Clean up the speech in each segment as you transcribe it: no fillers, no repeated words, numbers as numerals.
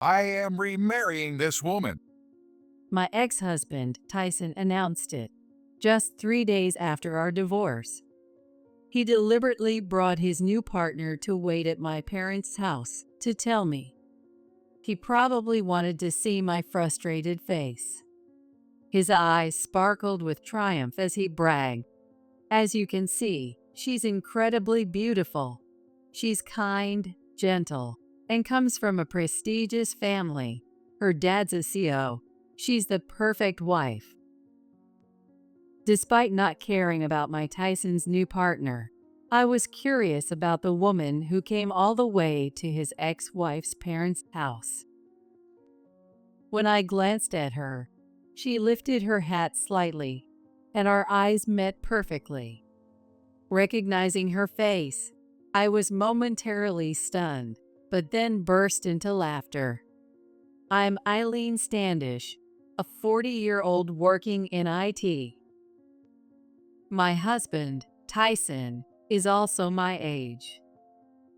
I am remarrying this woman. My ex-husband, Tyson, announced it just 3 days after our divorce. He deliberately brought his new partner to wait at my parents' house to tell me. He probably wanted to see my frustrated face. His eyes sparkled with triumph as he bragged. As you can see, she's incredibly beautiful. She's kind, gentle, and comes from a prestigious family. Her dad's a CEO. She's the perfect wife. Despite not caring about my Tyson's new partner, I was curious about the woman who came all the way to his ex-wife's parents' house. When I glanced at her, she lifted her hat slightly, and our eyes met perfectly. Recognizing her face, I was momentarily stunned, but then burst into laughter. I'm Eileen Standish, a 40-year-old working in IT. My husband, Tyson, is also my age.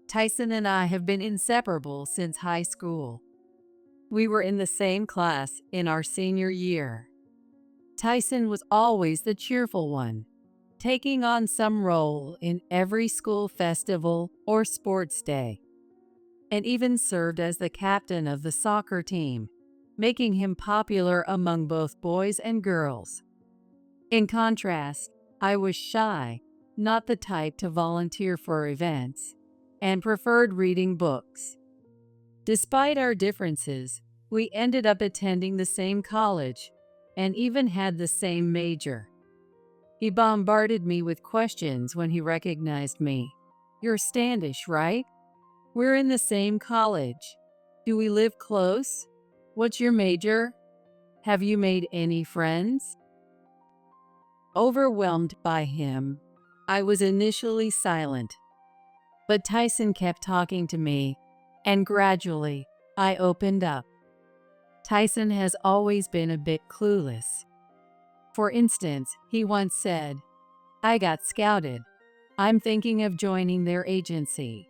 Tyson and I have been inseparable since high school. We were in the same class in our senior year. Tyson was always the cheerful one, taking on some role in every school festival or sports day, and even served as the captain of the soccer team, making him popular among both boys and girls. In contrast, I was shy, not the type to volunteer for events, and preferred reading books. Despite our differences, we ended up attending the same college and even had the same major. He bombarded me with questions when he recognized me. "You're Standish, right? We're in the same college. Do we live close? What's your major? Have you made any friends?" Overwhelmed by him, I was initially silent. But Tyson kept talking to me, and gradually, I opened up. Tyson has always been a bit clueless. For instance, he once said, "I got scouted. I'm thinking of joining their agency."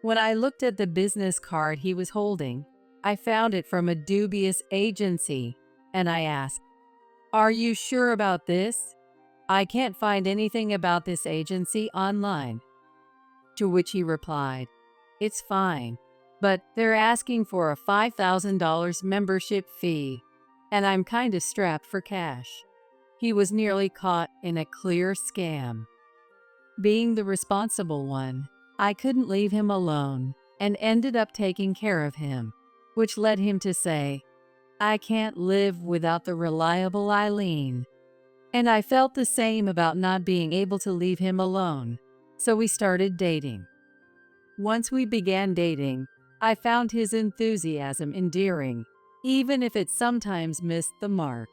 When I looked at the business card he was holding, I found it from a dubious agency, and I asked, "Are you sure about this? I can't find anything about this agency online." To which he replied, "It's fine, but they're asking for a $5,000 membership fee, and I'm kinda strapped for cash." He was nearly caught in a clear scam. Being the responsible one, I couldn't leave him alone and ended up taking care of him, which led him to say, "I can't live without the reliable Eileen." And I felt the same about not being able to leave him alone, so we started dating. Once we began dating, I found his enthusiasm endearing, even if it sometimes missed the mark.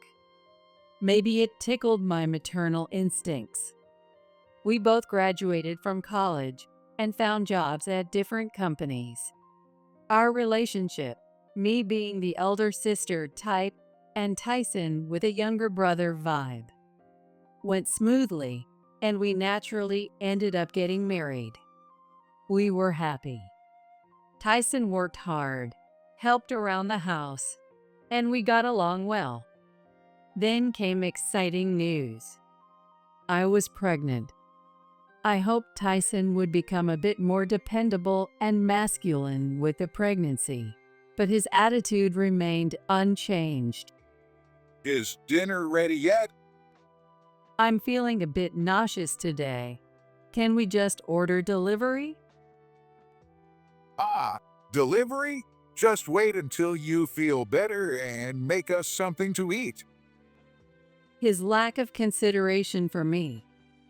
Maybe it tickled my maternal instincts. We both graduated from college and found jobs at different companies. Our relationship, me being the elder sister type and Tyson with a younger brother vibe, went smoothly, and we naturally ended up getting married. We were happy. Tyson worked hard, helped around the house, and we got along well. Then came exciting news. I was pregnant. I hoped Tyson would become a bit more dependable and masculine with the pregnancy, but his attitude remained unchanged. Is dinner ready yet? "I'm feeling a bit nauseous today. Can we just order delivery?" Ah, delivery? Just wait until you feel better and make us something to eat. His lack of consideration for me,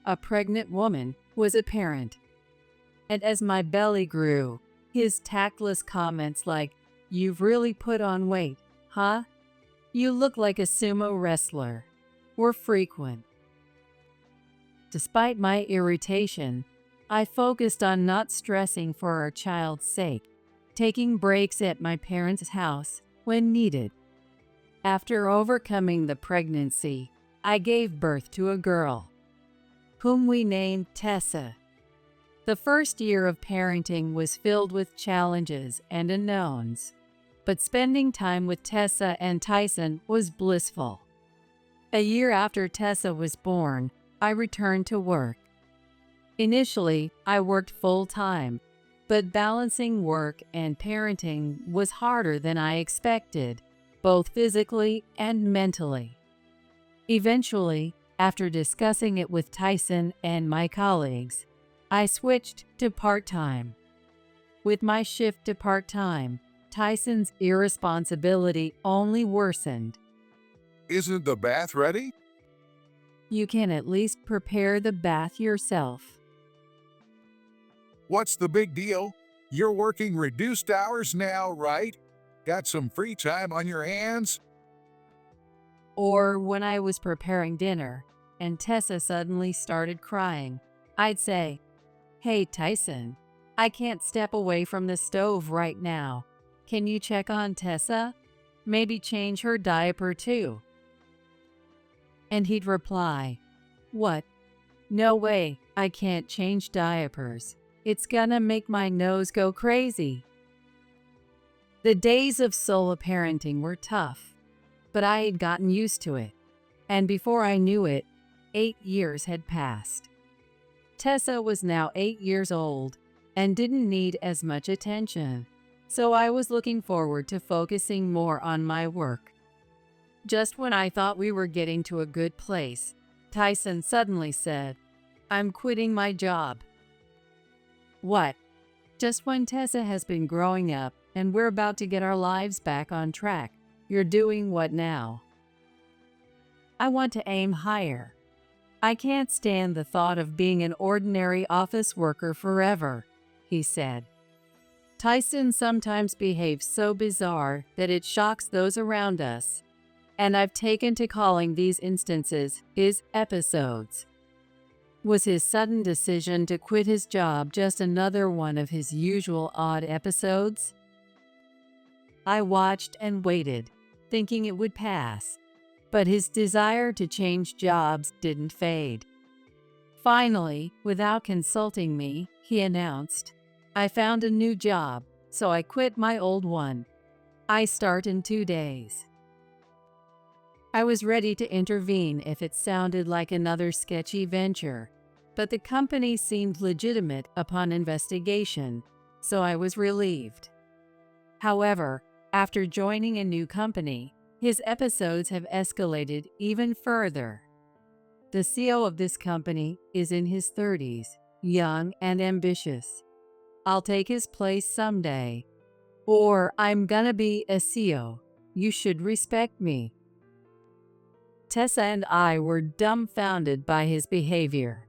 a pregnant woman, was apparent. And as my belly grew, his tactless comments like, "You've really put on weight, huh? You look like a sumo wrestler," were frequent. Despite my irritation, I focused on not stressing for our child's sake, taking breaks at my parents' house when needed. After overcoming the pregnancy, I gave birth to a girl, whom we named Tessa. The first year of parenting was filled with challenges and unknowns, but spending time with Tessa and Tyson was blissful. A year after Tessa was born, I returned to work. Initially, I worked full-time, but balancing work and parenting was harder than I expected, both physically and mentally. Eventually, after discussing it with Tyson and my colleagues, I switched to part-time. With my shift to part-time, Tyson's irresponsibility only worsened. Isn't the bath ready? You can at least prepare the bath yourself. What's the big deal? You're working reduced hours now, right? Got some free time on your hands? Or when I was preparing dinner and Tessa suddenly started crying, I'd say, "Hey Tyson, I can't step away from the stove right now. Can you check on Tessa? Maybe change her diaper too." And he'd reply, "What? No way, I can't change diapers. It's gonna make my nose go crazy." The days of solo parenting were tough, but I had gotten used to it. And before I knew it, 8 years had passed. Tessa was now 8 years old and didn't need as much attention, so I was looking forward to focusing more on my work. Just when I thought we were getting to a good place, Tyson suddenly said, "I'm quitting my job." What? Just when Tessa has been growing up and we're about to get our lives back on track, you're doing what now? I want to aim higher. I can't stand the thought of being an ordinary office worker forever, he said. Tyson sometimes behaves so bizarre that it shocks those around us, and I've taken to calling these instances his episodes. Was his sudden decision to quit his job just another one of his usual odd episodes? I watched and waited, thinking it would pass, but his desire to change jobs didn't fade. Finally, without consulting me, he announced, "I found a new job, so I quit my old one. I start in 2 days." I was ready to intervene if it sounded like another sketchy venture, but the company seemed legitimate upon investigation, so I was relieved. However, after joining a new company, his episodes have escalated even further. The CEO of this company is in his 30s, young and ambitious. "I'll take his place someday." Or, "I'm gonna be a CEO. You should respect me." Tessa and I were dumbfounded by his behavior.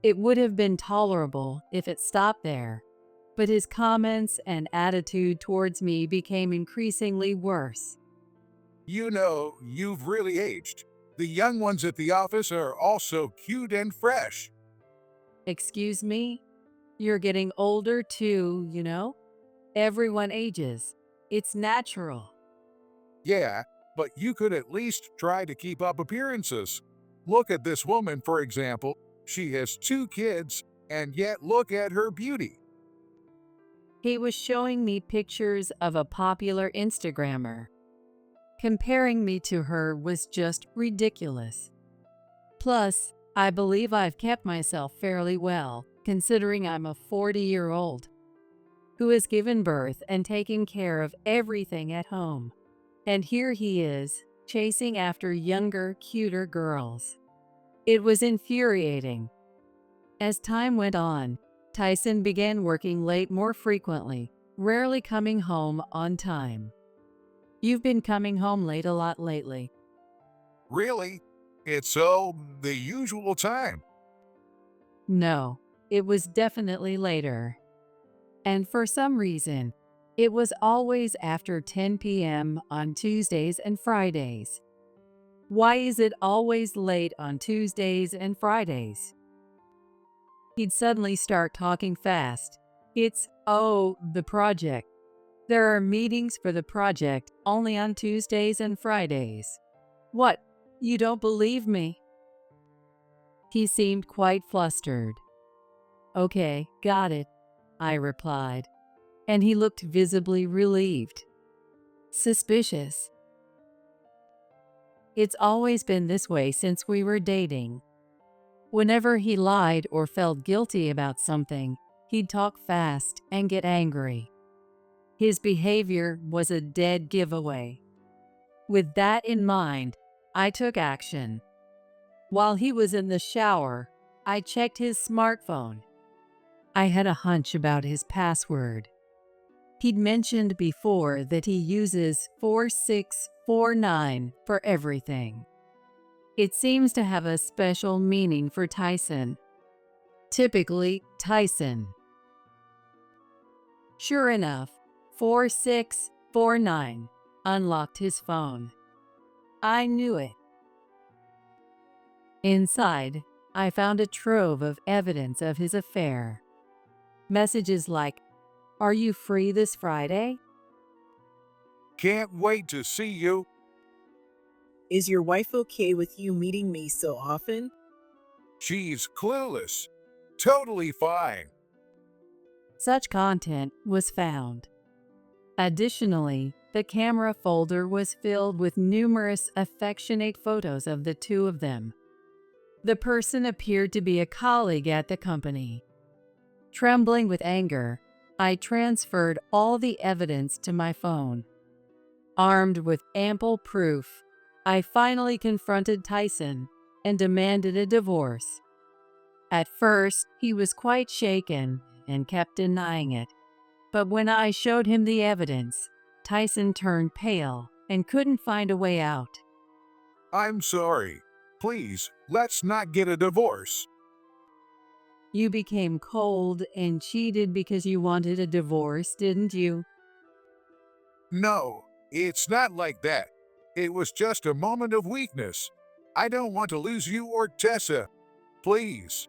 It would have been tolerable if it stopped there, but his comments and attitude towards me became increasingly worse. You know, you've really aged. The young ones at the office are also cute and fresh. "Excuse me? You're getting older too, you know? Everyone ages. It's natural." Yeah, but you could at least try to keep up appearances. Look at this woman, for example. She has 2 kids, and yet look at her beauty. He was showing me pictures of a popular Instagrammer. Comparing me to her was just ridiculous. Plus, I believe I've kept myself fairly well, considering I'm a 40-year-old who has given birth and taken care of everything at home. And here he is, chasing after younger, cuter girls. It was infuriating. As time went on, Tyson began working late more frequently, rarely coming home on time. "You've been coming home late a lot lately." Really? It's the usual time. No, it was definitely later. And for some reason, it was always after 10 p.m. on Tuesdays and Fridays. Why is it always late on Tuesdays and Fridays? He'd suddenly start talking fast. It's, the project. There are meetings for the project only on Tuesdays and Fridays. What? You don't believe me? He seemed quite flustered. Okay, got it, I replied, and he looked visibly relieved. Suspicious. It's always been this way since we were dating. Whenever he lied or felt guilty about something, he'd talk fast and get angry. His behavior was a dead giveaway. With that in mind, I took action. While he was in the shower, I checked his smartphone. I had a hunch about his password. He'd mentioned before that he uses 4649 for everything. It seems to have a special meaning for Tyson. Typically, Tyson. Sure enough, 4649 unlocked his phone. I knew it. Inside, I found a trove of evidence of his affair. Messages like, "Are you free this Friday?" Can't wait to see you. Is your wife okay with you meeting me so often? She's clueless. Totally fine. Such content was found. Additionally, the camera folder was filled with numerous affectionate photos of the two of them. The person appeared to be a colleague at the company. Trembling with anger, I transferred all the evidence to my phone. Armed with ample proof, I finally confronted Tyson and demanded a divorce. At first, he was quite shaken and kept denying it. But when I showed him the evidence, Tyson turned pale and couldn't find a way out. I'm sorry. Please, let's not get a divorce. You became cold and cheated because you wanted a divorce, didn't you? No, it's not like that. It was just a moment of weakness. I don't want to lose you or Tessa. Please.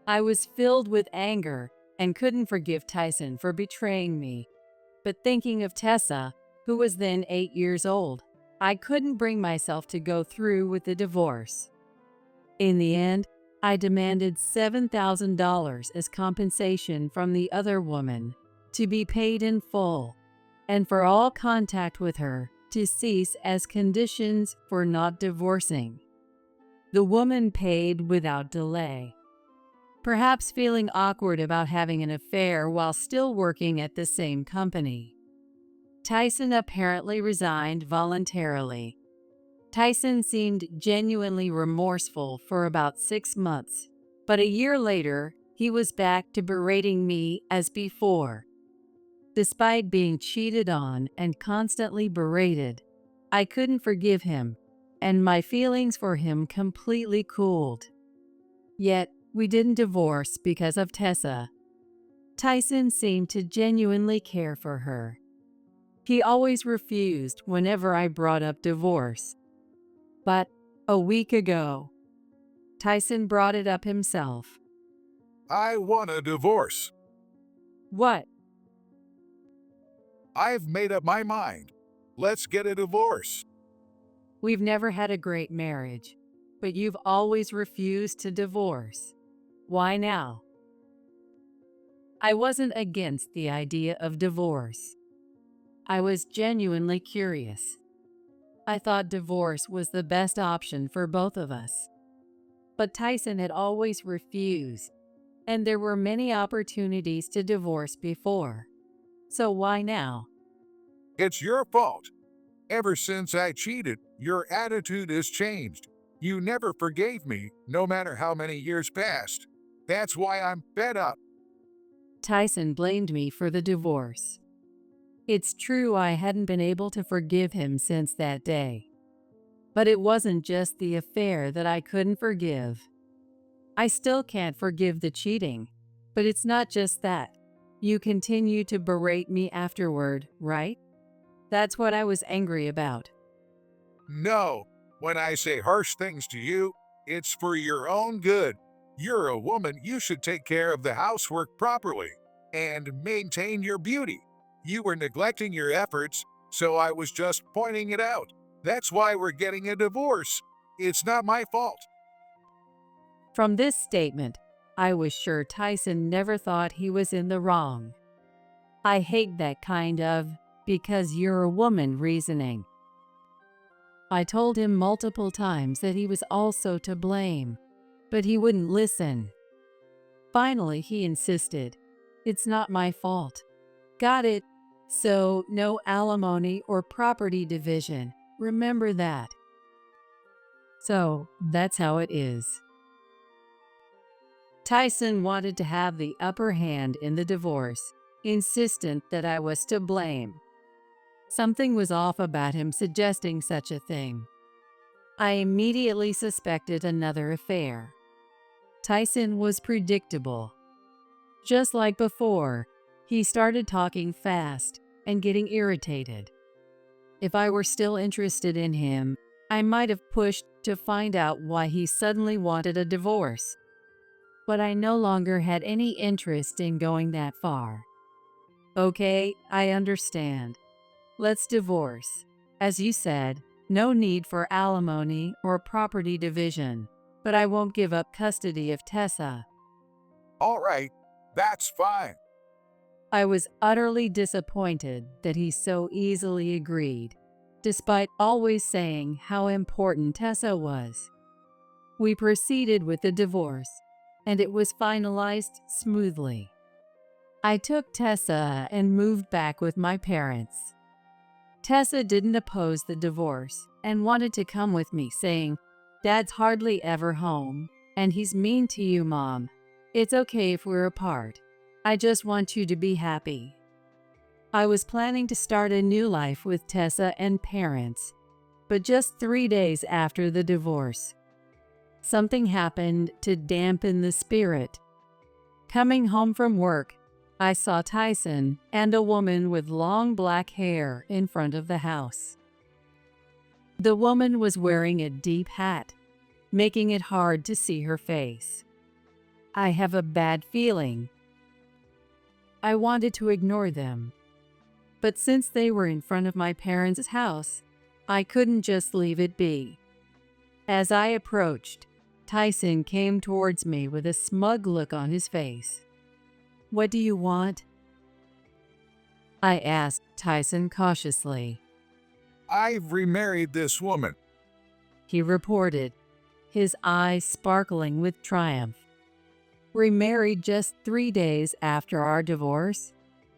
I was filled with anger and couldn't forgive Tyson for betraying me. But thinking of Tessa, who was then 8 years old, I couldn't bring myself to go through with the divorce. In the end, I demanded $7,000 as compensation from the other woman to be paid in full, and for all contact with her to cease as conditions for not divorcing. The woman paid without delay. Perhaps feeling awkward about having an affair while still working at the same company. Tyson apparently resigned voluntarily. Tyson seemed genuinely remorseful for about 6 months, but a year later, he was back to berating me as before. Despite being cheated on and constantly berated, I couldn't forgive him, and my feelings for him completely cooled. Yet, we didn't divorce because of Tessa. Tyson seemed to genuinely care for her. He always refused whenever I brought up divorce. But a week ago, Tyson brought it up himself. I want a divorce. What? I've made up my mind. Let's get a divorce. We've never had a great marriage, but you've always refused to divorce. Why now? I wasn't against the idea of divorce. I was genuinely curious. I thought divorce was the best option for both of us. But Tyson had always refused, and there were many opportunities to divorce before. So why now? It's your fault. Ever since I cheated, your attitude has changed. You never forgave me, no matter how many years passed. That's why I'm fed up. Tyson blamed me for the divorce. It's true I hadn't been able to forgive him since that day. But it wasn't just the affair that I couldn't forgive. I still can't forgive the cheating, but it's not just that. You continue to berate me afterward, right? That's what I was angry about. No, when I say harsh things to you, it's for your own good. You're a woman, you should take care of the housework properly and maintain your beauty. You were neglecting your efforts, so I was just pointing it out. That's why we're getting a divorce. It's not my fault. From this statement, I was sure Tyson never thought he was in the wrong. I hate that kind of "because you're a woman" reasoning. I told him multiple times that he was also to blame, but he wouldn't listen. Finally, he insisted, "It's not my fault." Got it? So, no alimony or property division. Remember that. So, that's how it is. Tyson wanted to have the upper hand in the divorce, insistent that I was to blame. Something was off about him suggesting such a thing. I immediately suspected another affair. Tyson was predictable. Just like before, he started talking fast and getting irritated. If I were still interested in him, I might have pushed to find out why he suddenly wanted a divorce. But I no longer had any interest in going that far. Okay, I understand. Let's divorce. As you said, no need for alimony or property division, but I won't give up custody of Tessa. All right, that's fine. I was utterly disappointed that he so easily agreed, despite always saying how important Tessa was. We proceeded with the divorce, and it was finalized smoothly. I took Tessa and moved back with my parents. Tessa didn't oppose the divorce and wanted to come with me, saying, "Dad's hardly ever home, and he's mean to you, Mom. It's okay if we're apart. I just want you to be happy." I was planning to start a new life with Tessa and parents, but just 3 days after the divorce, something happened to dampen the spirit. Coming home from work, I saw Tyson and a woman with long black hair in front of the house. The woman was wearing a deep hat, making it hard to see her face. I have a bad feeling. I wanted to ignore them, but since they were in front of my parents' house, I couldn't just leave it be. As I approached, Tyson came towards me with a smug look on his face. "What do you want?" I asked Tyson cautiously. I've remarried this woman. He reported, his eyes sparkling with triumph. Remarried just 3 days after our divorce?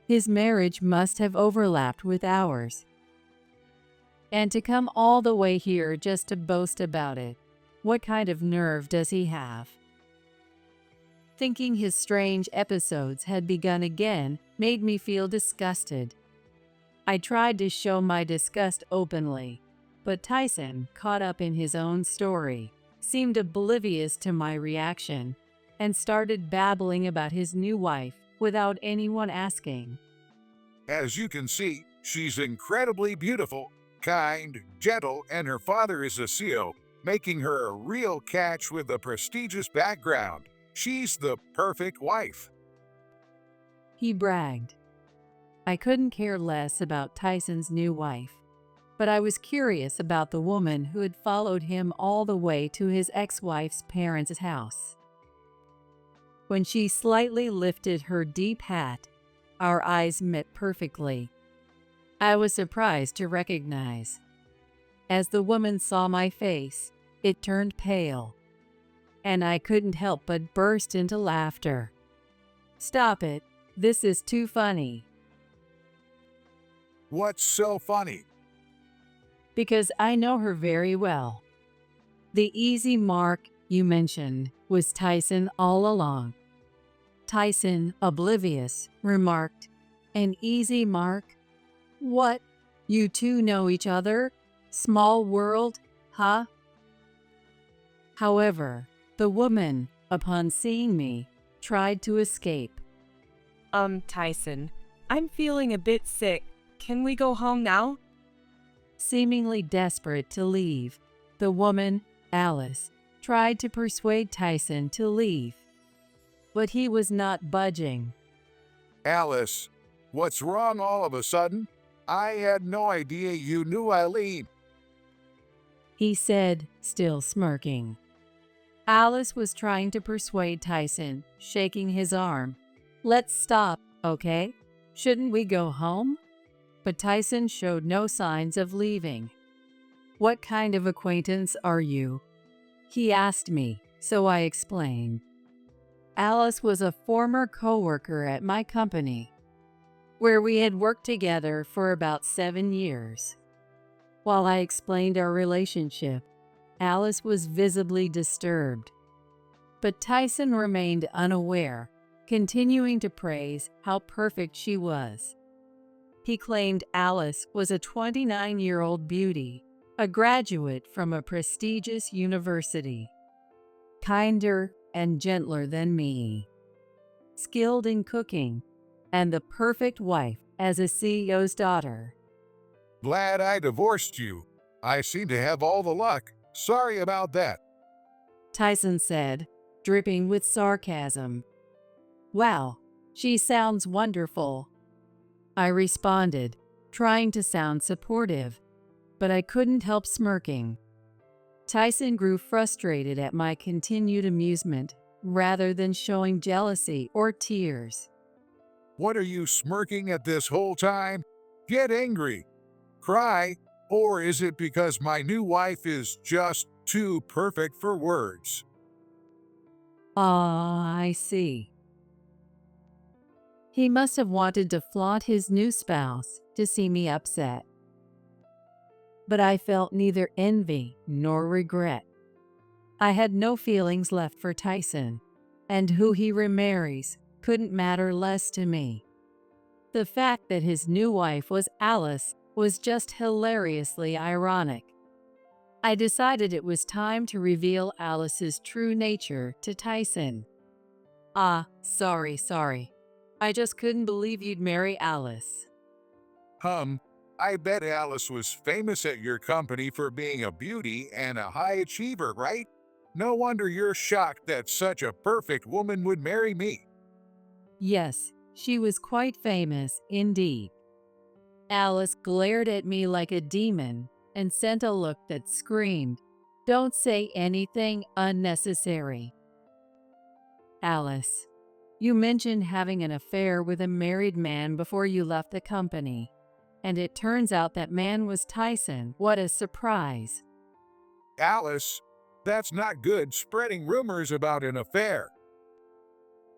His marriage must have overlapped with ours. And to come all the way here just to boast about it, what kind of nerve does he have? Thinking his strange episodes had begun again made me feel disgusted. I tried to show my disgust openly, but Tyson, caught up in his own story, seemed oblivious to my reaction and started babbling about his new wife without anyone asking. As you can see, she's incredibly beautiful, kind, gentle, and her father is a CEO, making her a real catch with a prestigious background. She's the perfect wife. He bragged. I couldn't care less about Tyson's new wife, but I was curious about the woman who had followed him all the way to his ex-wife's parents' house. When she slightly lifted her deep hat, our eyes met perfectly. I was surprised to recognize. As the woman saw my face, it turned pale, and I couldn't help but burst into laughter. "Stop it. This is too funny." What's so funny? Because I know her very well. The easy mark you mentioned was Tyson all along. Tyson, oblivious, remarked, "An easy mark? What? You two know each other? Small world, huh?" However, the woman, upon seeing me, tried to escape. Tyson, I'm feeling a bit sick. Can we go home now?" Seemingly desperate to leave, the woman, Alice, tried to persuade Tyson to leave. But he was not budging. Alice, what's wrong all of a sudden? I had no idea you knew Eileen. He said, still smirking. Alice was trying to persuade Tyson, shaking his arm. Let's stop, okay? Shouldn't we go home? But Tyson showed no signs of leaving. What kind of acquaintance are you? He asked me, so I explained. Alice was a former coworker at my company, where we had worked together for about 7 years. While I explained our relationship, Alice was visibly disturbed. But Tyson remained unaware, continuing to praise how perfect she was. He claimed Alice was a 29-year-old beauty, a graduate from a prestigious university, kinder and gentler than me, skilled in cooking, and the perfect wife as a CEO's daughter. Glad I divorced you. I seem to have all the luck. Sorry about that. Tyson said, dripping with sarcasm. Wow, she sounds wonderful. I responded, trying to sound supportive, but I couldn't help smirking. Tyson grew frustrated at my continued amusement rather than showing jealousy or tears. What are you smirking at this whole time? Get angry. Cry. Or is it because my new wife is just too perfect for words? Ah, I see. He must have wanted to flaunt his new spouse to see me upset. But I felt neither envy nor regret. I had no feelings left for Tyson, and who he remarries couldn't matter less to me. The fact that his new wife was Alice was just hilariously ironic. I decided it was time to reveal Alice's true nature to Tyson. Sorry. I just couldn't believe you'd marry Alice. I bet Alice was famous at your company for being a beauty and a high achiever, right? No wonder you're shocked that such a perfect woman would marry me. Yes, she was quite famous indeed. Alice glared at me like a demon and sent a look that screamed, "Don't say anything unnecessary." Alice, you mentioned having an affair with a married man before you left the company, and it turns out that man was Tyson. What a surprise. Alice, that's not good spreading rumors about an affair.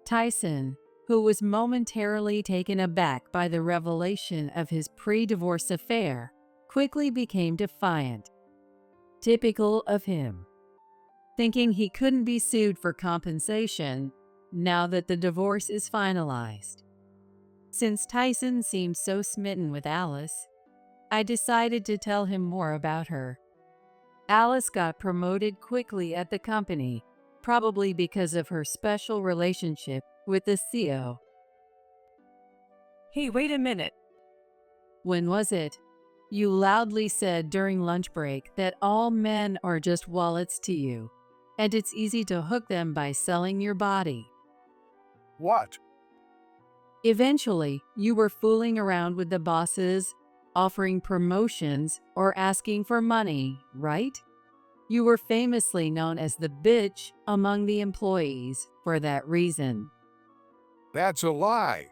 Tyson, who was momentarily taken aback by the revelation of his pre-divorce affair, quickly became defiant. Typical of him. Thinking he couldn't be sued for compensation now that the divorce is finalized. Since Tyson seemed so smitten with Alice, I decided to tell him more about her. Alice got promoted quickly at the company, probably because of her special relationship with the CEO. Hey, wait a minute. When was it? You loudly said during lunch break that all men are just wallets to you, and it's easy to hook them by selling your body. What? Eventually, you were fooling around with the bosses, offering promotions, or asking for money, right? You were famously known as the bitch among the employees for that reason. That's a lie.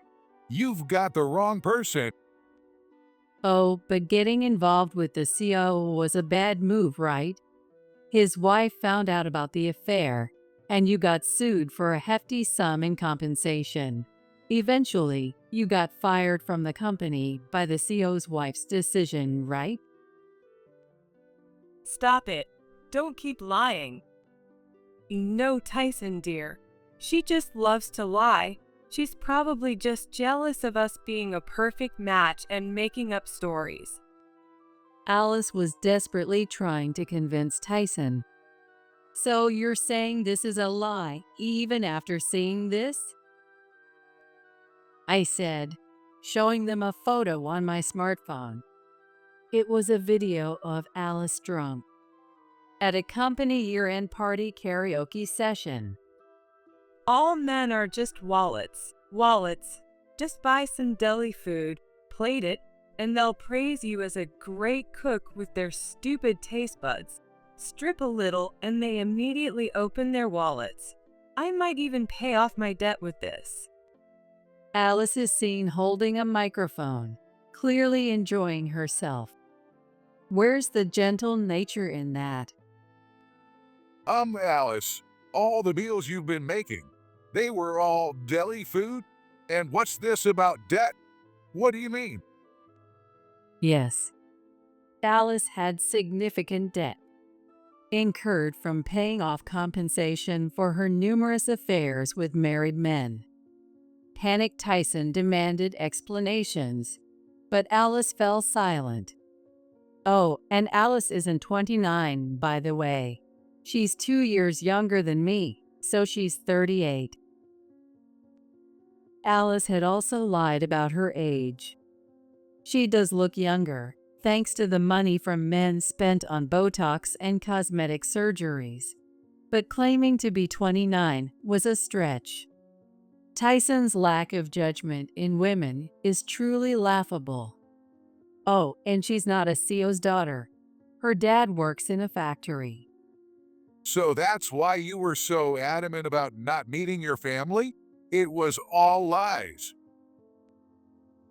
You've got the wrong person. Oh, but getting involved with the CEO was a bad move, right? His wife found out about the affair, and you got sued for a hefty sum in compensation. Eventually, you got fired from the company by the CEO's wife's decision, right? Stop it. Don't keep lying. No, Tyson dear. She just loves to lie. She's probably just jealous of us being a perfect match and making up stories. Alice was desperately trying to convince Tyson. So you're saying this is a lie, even after seeing this? I said, showing them a photo on my smartphone. It was a video of Alice drunk at a company year-end party karaoke session. All men are just wallets. Wallets. Just buy some deli food, plate it, and they'll praise you as a great cook with their stupid taste buds. strip a little, and they immediately open their wallets. I might even pay off my debt with this. Alice is seen holding a microphone, clearly enjoying herself. Where's the gentle nature in that? Alice, all the meals you've been making, they were all deli food? And what's this about debt? What do you mean? Yes, Alice had significant debt, incurred from paying off compensation for her numerous affairs with married men. Panicked Tyson demanded explanations, but Alice fell silent. Oh, and Alice isn't 29, by the way. She's 2 years younger than me, so she's 38. Alice had also lied about her age. She does look younger, thanks to the money from men spent on Botox and cosmetic surgeries. But claiming to be 29 was a stretch. Tyson's lack of judgment in women is truly laughable. Oh, and she's not a CEO's daughter. Her dad works in a factory. So that's why you were so adamant about not meeting your family? It was all lies.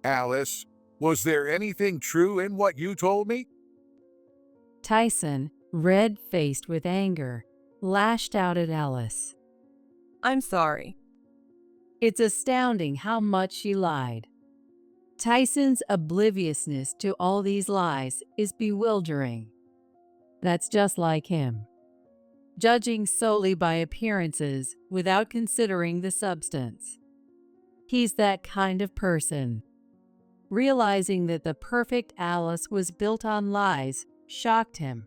Alice, was there anything true in what you told me? Tyson, red-faced with anger, lashed out at Alice. I'm sorry. It's astounding how much she lied. Tyson's obliviousness to all these lies is bewildering. That's just like him. Judging solely by appearances without considering the substance. He's that kind of person. Realizing that the perfect Alice was built on lies shocked him.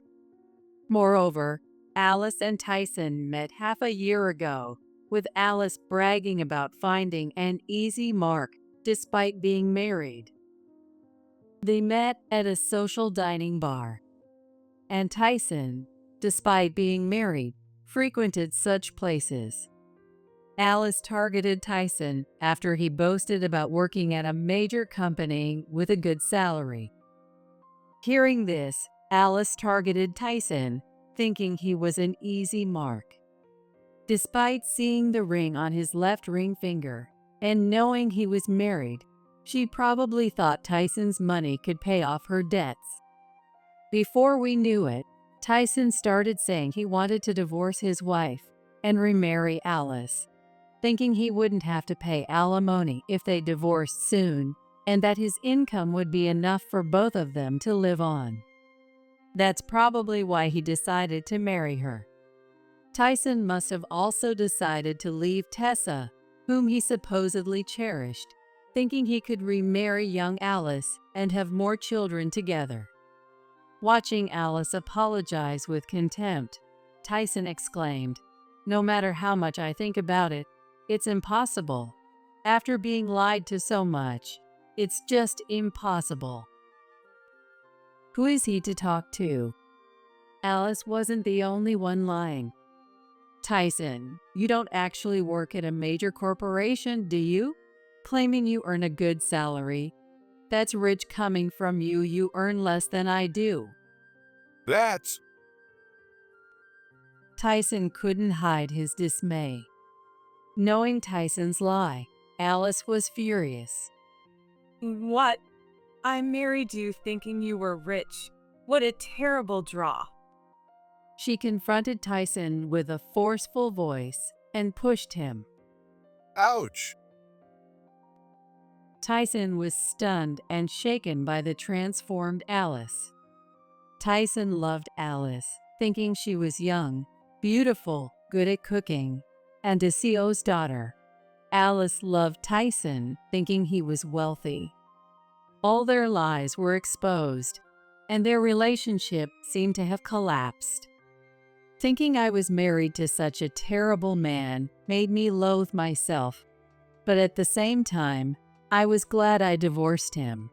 Moreover, Alice and Tyson met half a year ago, with Alice bragging about finding an easy mark despite being married. They met at a social dining bar, and Tyson, despite being married, frequented such places. Alice targeted Tyson after he boasted about working at a major company with a good salary. Hearing this, Alice targeted Tyson, thinking he was an easy mark. Despite seeing the ring on his left ring finger and knowing he was married, she probably thought Tyson's money could pay off her debts. Before we knew it, Tyson started saying he wanted to divorce his wife and remarry Alice, thinking he wouldn't have to pay alimony if they divorced soon, and that his income would be enough for both of them to live on. That's probably why he decided to marry her. Tyson must have also decided to leave Tessa, whom he supposedly cherished, thinking he could remarry young Alice and have more children together. Watching Alice apologize with contempt, Tyson exclaimed, "No matter how much I think about it, it's impossible. After being lied to so much, it's just impossible." Who is he to talk to? Alice wasn't the only one lying. "Tyson, you don't actually work at a major corporation, do you? Claiming you earn a good salary. That's rich coming from you. You earn less than I do." That's... Tyson couldn't hide his dismay. Knowing Tyson's lie, Alice was furious. What? I married you thinking you were rich. What a terrible draw. She confronted Tyson with a forceful voice and pushed him. Ouch! Tyson was stunned and shaken by the transformed Alice. Tyson loved Alice, thinking she was young, beautiful, good at cooking, and a CEO's daughter. Alice loved Tyson, thinking he was wealthy. All their lies were exposed, and their relationship seemed to have collapsed. Thinking I was married to such a terrible man made me loathe myself, but at the same time, I was glad I divorced him.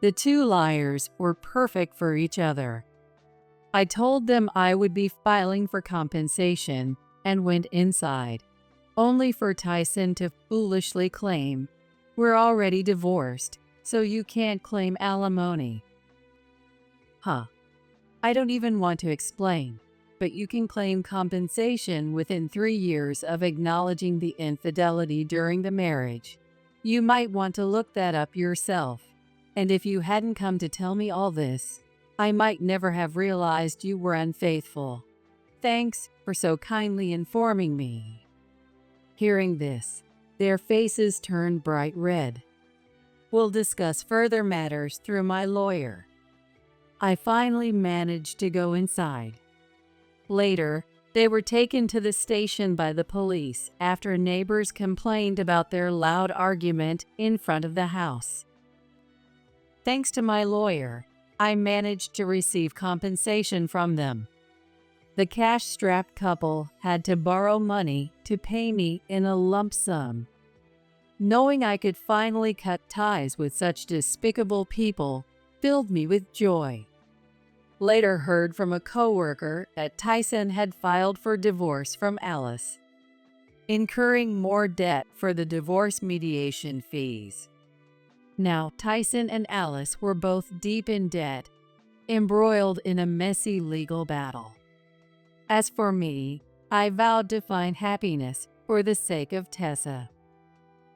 The two liars were perfect for each other. I told them I would be filing for compensation and went inside, only for Tyson to foolishly claim, "We're already divorced, so you can't claim alimony." Huh. I don't even want to explain, but you can claim compensation within 3 years of acknowledging the infidelity during the marriage. You might want to look that up yourself. And if you hadn't come to tell me all this, I might never have realized you were unfaithful. Thanks for so kindly informing me." Hearing this, their faces turned bright red. "We'll discuss further matters through my lawyer." I finally managed to go inside. Later, they were taken to the station by the police after neighbors complained about their loud argument in front of the house. Thanks to my lawyer, I managed to receive compensation from them. The cash-strapped couple had to borrow money to pay me in a lump sum. Knowing I could finally cut ties with such despicable people filled me with joy. Later heard from a coworker that Tyson had filed for divorce from Alice, incurring more debt for the divorce mediation fees. Now, Tyson and Alice were both deep in debt, embroiled in a messy legal battle. As for me, I vowed to find happiness for the sake of Tessa.